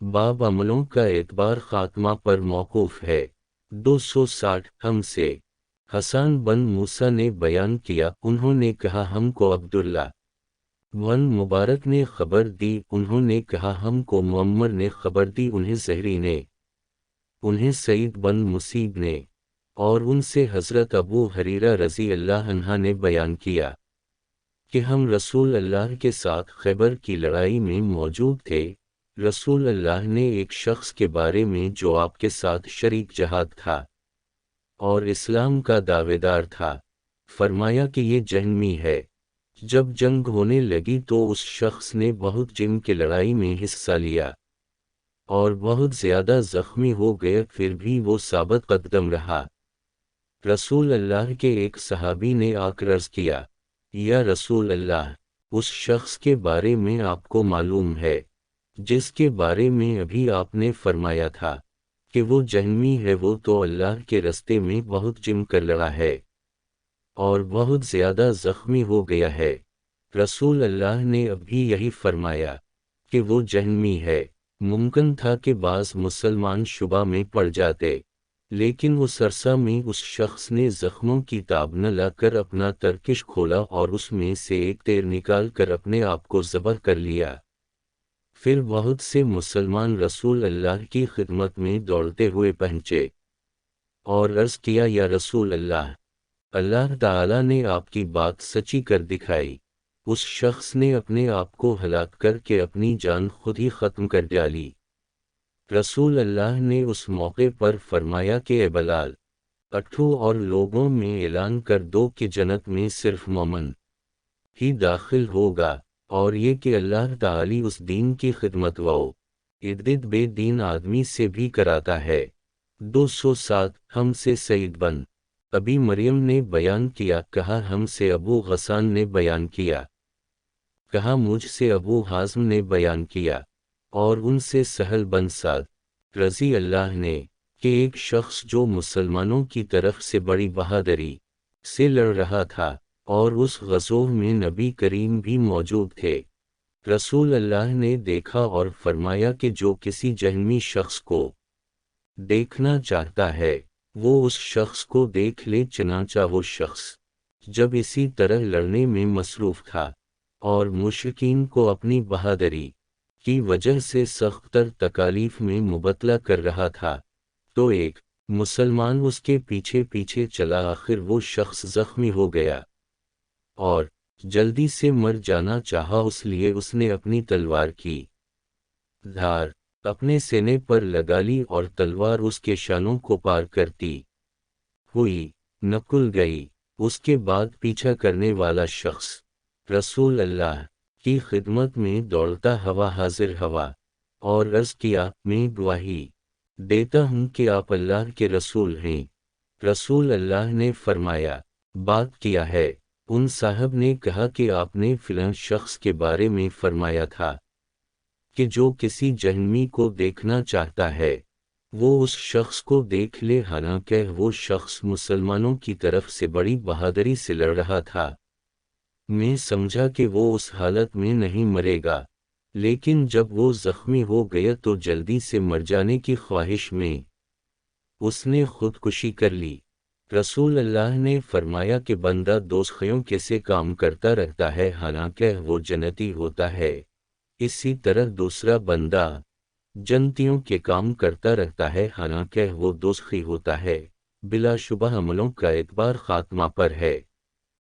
باب عملوں کا اعتبار خاتمہ پر موقوف ہے۔ 260 ہم سے حسان بن موسیٰ نے بیان کیا، انہوں نے کہا ہم کو عبداللہ بن مبارک نے خبر دی، انہوں نے کہا ہم کو معمر نے خبر دی، انہیں زہری نے، انہیں سعید بن مسیب نے، اور ان سے حضرت ابو ہریرہ رضی اللہ عنہ نے بیان کیا کہ ہم رسول اللہ کے ساتھ خیبر کی لڑائی میں موجود تھے۔ رسول اللہ نے ایک شخص کے بارے میں جو آپ کے ساتھ شریک جہاد تھا اور اسلام کا دعوے دار تھا، فرمایا کہ یہ جہنمی ہے۔ جب جنگ ہونے لگی تو اس شخص نے بہت جم کے لڑائی میں حصہ لیا اور بہت زیادہ زخمی ہو گیا، پھر بھی وہ ثابت قدم رہا۔ رسول اللہ کے ایک صحابی نے آ کر عرض کیا، یا رسول اللہ، اس شخص کے بارے میں آپ کو معلوم ہے جس کے بارے میں ابھی آپ نے فرمایا تھا کہ وہ جہنمی ہے، وہ تو اللہ کے رستے میں بہت جم کر لڑا ہے اور بہت زیادہ زخمی ہو گیا ہے۔ رسول اللہ نے ابھی یہی فرمایا کہ وہ جہنمی ہے۔ ممکن تھا کہ بعض مسلمان شبہ میں پڑ جاتے، لیکن اس عرصہ میں اس شخص نے زخموں کی تاب نہ لا کر اپنا ترکش کھولا اور اس میں سے ایک تیر نکال کر اپنے آپ کو ذبح کر لیا۔ پھر بہت سے مسلمان رسول اللہ کی خدمت میں دوڑتے ہوئے پہنچے اور عرض کیا، یا رسول اللہ، اللہ تعالیٰ نے آپ کی بات سچی کر دکھائی، اس شخص نے اپنے آپ کو ہلاک کر کے اپنی جان خود ہی ختم کر ڈالی۔ رسول اللہ نے اس موقع پر فرمایا کہ اے بلال، اٹھو اور لوگوں میں اعلان کر دو کہ جنت میں صرف مومن ہی داخل ہوگا، اور یہ کہ اللہ تعالی اس دین کی خدمت ارد بے دین آدمی سے بھی کراتا ہے۔ 207 ہم سے سعید بن ابی مریم نے بیان کیا، کہا ہم سے ابو غسان نے بیان کیا، کہا مجھ سے ابو حازم نے بیان کیا، اور ان سے سہل بن سعد رضی اللہ نے کہ ایک شخص جو مسلمانوں کی طرف سے بڑی بہادری سے لڑ رہا تھا اور اس غزوہ میں نبی کریم بھی موجود تھے، رسول اللہ نے دیکھا اور فرمایا کہ جو کسی جہنمی شخص کو دیکھنا چاہتا ہے وہ اس شخص کو دیکھ لے، چنانچہ وہ شخص جب اسی طرح لڑنے میں مصروف تھا اور مشرکین کو اپنی بہادری کی وجہ سے سخت تر تکالیف میں مبتلا کر رہا تھا تو ایک مسلمان اس کے پیچھے پیچھے چلا، آخر وہ شخص زخمی ہو گیا اور جلدی سے مر جانا چاہا، اس لیے اس نے اپنی تلوار کی دھار اپنے سینے پر لگا لی اور تلوار اس کے شانوں کو پار کرتی ہوئی نکل گئی۔ اس کے بعد پیچھا کرنے والا شخص رسول اللہ کی خدمت میں دوڑتا ہوا حاضر ہوا اور عرض کیا، میں گواہی دیتا ہوں کہ آپ اللہ کے رسول ہیں۔ رسول اللہ نے فرمایا، بات کیا ہے؟ ان صاحب نے کہا کہ آپ نے فلاں شخص کے بارے میں فرمایا تھا کہ جو کسی جہنمی کو دیکھنا چاہتا ہے وہ اس شخص کو دیکھ لے، حالانکہ وہ شخص مسلمانوں کی طرف سے بڑی بہادری سے لڑ رہا تھا۔ میں سمجھا کہ وہ اس حالت میں نہیں مرے گا، لیکن جب وہ زخمی ہو گیا تو جلدی سے مر جانے کی خواہش میں اس نے خودکشی کر لی۔ رسول اللہ نے فرمایا کہ بندہ دوزخیوں کے سے کام کرتا رہتا ہے حالانکہ وہ جنتی ہوتا ہے، اسی طرح دوسرا بندہ جنتیوں کے کام کرتا رہتا ہے حالانکہ وہ دوزخی ہوتا ہے۔ بلا شبہ عملوں کا اعتبار خاتمہ پر ہے۔